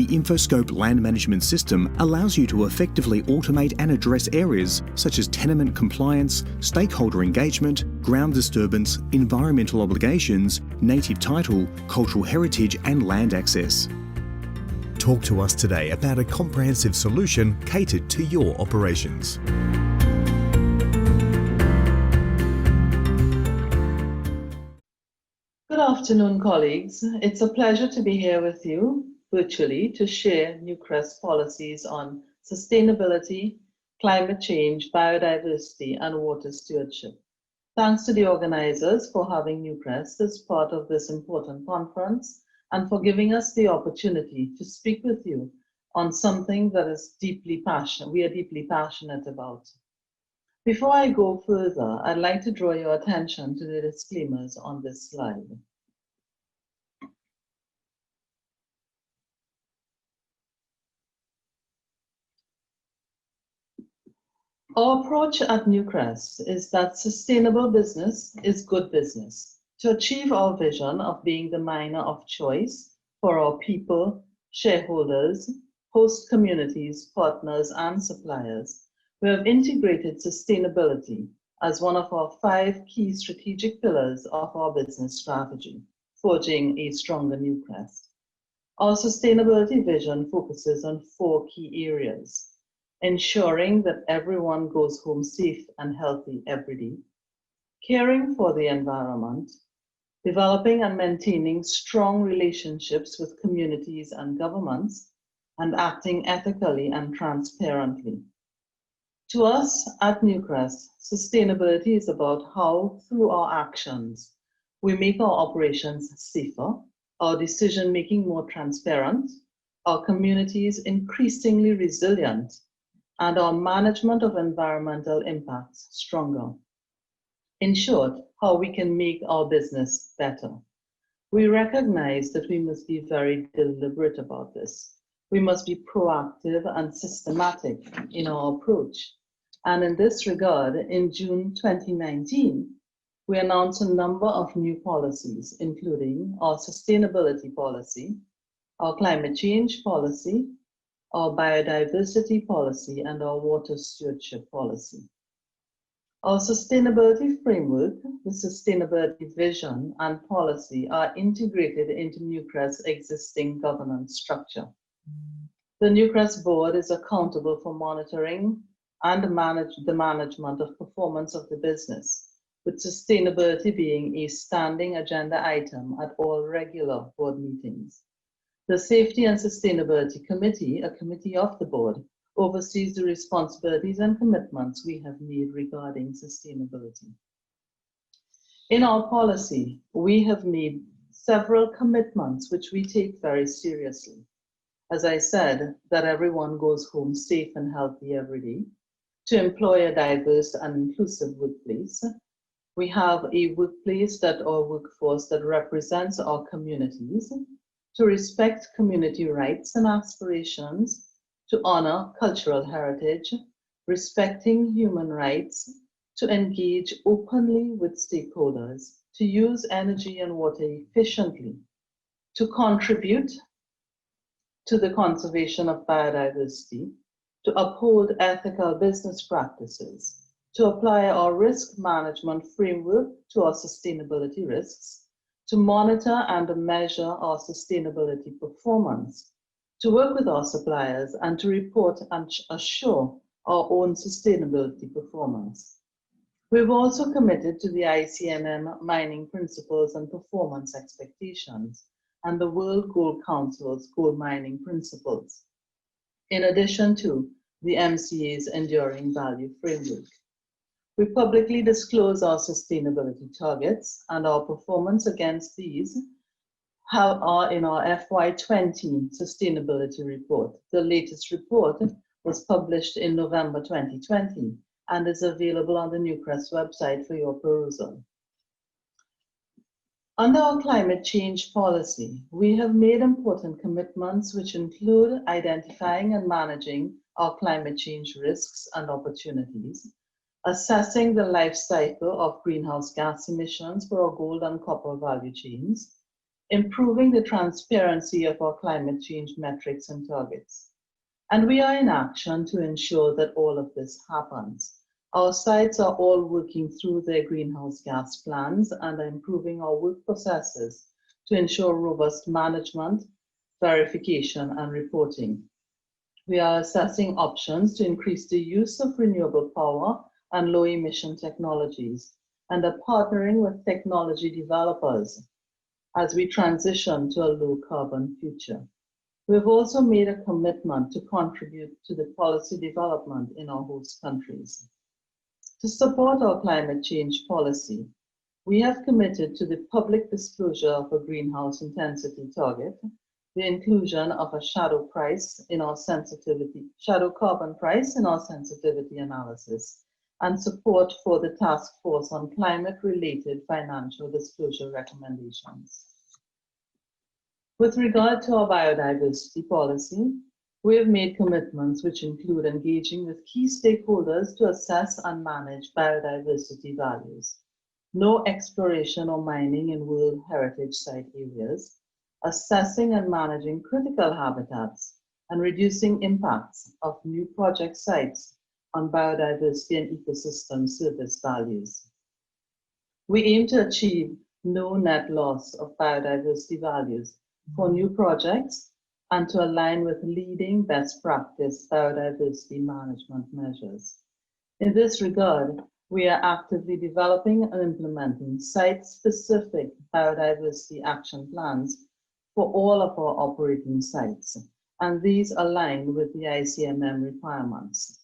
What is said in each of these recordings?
The InfoScope land management system allows you to effectively automate and address areas such as tenement compliance, stakeholder engagement, ground disturbance, environmental obligations, native title, cultural heritage and land access. Talk to us today about a comprehensive solution catered to your operations. Good afternoon, colleagues. It's a pleasure to be here with you virtually to share Newcrest policies on sustainability, climate change, biodiversity, and water stewardship. Thanks to the organizers for having Newcrest as part of this important conference and for giving us the opportunity to speak with you on something that is we are deeply passionate about. Before I go further, I'd like to draw your attention to the disclaimers on this slide. Our approach at Newcrest is that sustainable business is good business. To achieve our vision of being the miner of choice for our people, shareholders, host communities, partners, and suppliers, we have integrated sustainability as one of our 5 key strategic pillars of our business strategy, forging a stronger Newcrest. Our sustainability vision focuses on 4 key areas: ensuring that everyone goes home safe and healthy every day, caring for the environment, developing and maintaining strong relationships with communities and governments, and acting ethically and transparently. To us at Newcrest, sustainability is about how, through our actions, we make our operations safer, our decision-making more transparent, our communities increasingly resilient, and our management of environmental impacts stronger. In short, how we can make our business better. We recognize that we must be very deliberate about this. We must be proactive and systematic in our approach. And in this regard, in June 2019, we announced a number of new policies, including our sustainability policy, our climate change policy, our biodiversity policy, and our water stewardship policy. Our sustainability framework, the sustainability vision, and policy are integrated into Newcrest's existing governance structure. The Newcrest board is accountable for monitoring and the management of performance of the business, with sustainability being a standing agenda item at all regular board meetings. The Safety and Sustainability Committee, a committee of the board, oversees the responsibilities and commitments we have made regarding sustainability. In our policy, we have made several commitments which we take very seriously. As I said, that everyone goes home safe and healthy every day, to employ a diverse and inclusive workplace. We have a workplace or workforce that represents our communities, to respect community rights and aspirations, to honor cultural heritage, respecting human rights, to engage openly with stakeholders, to use energy and water efficiently, to contribute to the conservation of biodiversity, to uphold ethical business practices, to apply our risk management framework to our sustainability risks, to monitor and measure our sustainability performance, to work with our suppliers, and to report and assure our own sustainability performance. We've also committed to the ICMM mining principles and performance expectations and the World Gold Council's gold mining principles, in addition to the MCA's enduring value framework. We publicly disclose our sustainability targets, and our performance against these are in our FY20 sustainability report. The latest report was published in November 2020 and is available on the Newcrest website for your perusal. Under our climate change policy, we have made important commitments which include identifying and managing our climate change risks and opportunities, assessing the life cycle of greenhouse gas emissions for our gold and copper value chains, improving the transparency of our climate change metrics and targets. And we are in action to ensure that all of this happens. Our sites are all working through their greenhouse gas plans and are improving our work processes to ensure robust management, verification, and reporting. We are assessing options to increase the use of renewable power and low emission technologies, and are partnering with technology developers as we transition to a low carbon future. We've also made a commitment to contribute to the policy development in our host countries. To support our climate change policy, we have committed to the public disclosure of a greenhouse intensity target, the inclusion of a shadow carbon price in our sensitivity analysis, and support for the Task Force on Climate-related Financial Disclosure Recommendations. With regard to our biodiversity policy, we have made commitments which include engaging with key stakeholders to assess and manage biodiversity values, no exploration or mining in World Heritage Site areas, assessing and managing critical habitats, and reducing impacts of new project sites on biodiversity and ecosystem service values. We aim to achieve no net loss of biodiversity values for new projects and to align with leading best practice biodiversity management measures. In this regard, we are actively developing and implementing site-specific biodiversity action plans for all of our operating sites, and these align with the ICMM requirements.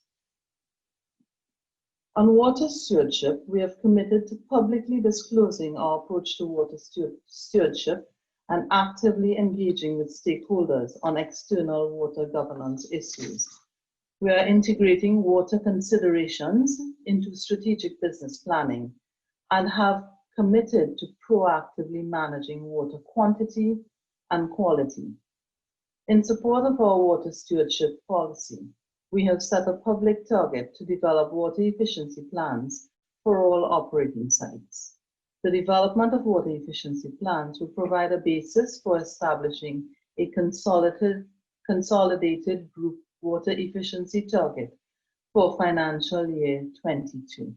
On water stewardship, we have committed to publicly disclosing our approach to water stewardship and actively engaging with stakeholders on external water governance issues. We are integrating water considerations into strategic business planning and have committed to proactively managing water quantity and quality. In support of our water stewardship policy, we have set a public target to develop water efficiency plans for all operating sites. The development of water efficiency plans will provide a basis for establishing a consolidated group water efficiency target for financial year 22.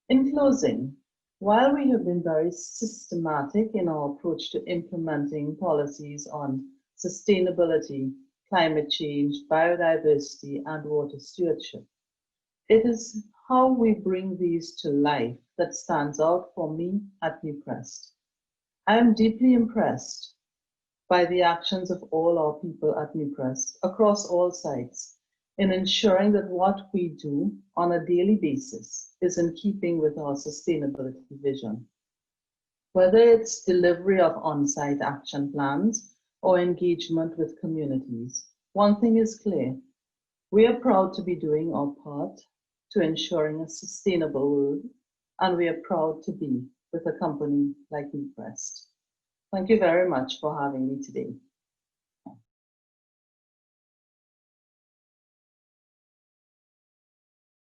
In closing, while we have been very systematic in our approach to implementing policies on sustainability, climate change, biodiversity, and water stewardship, it is how we bring these to life that stands out for me at Newcrest. I am deeply impressed by the actions of all our people at Newcrest across all sites in ensuring that what we do on a daily basis is in keeping with our sustainability vision. Whether it's delivery of on-site action plans or engagement with communities, one thing is clear: we are proud to be doing our part to ensuring a sustainable world, and we are proud to be with a company like Newcrest. Thank you very much for having me today.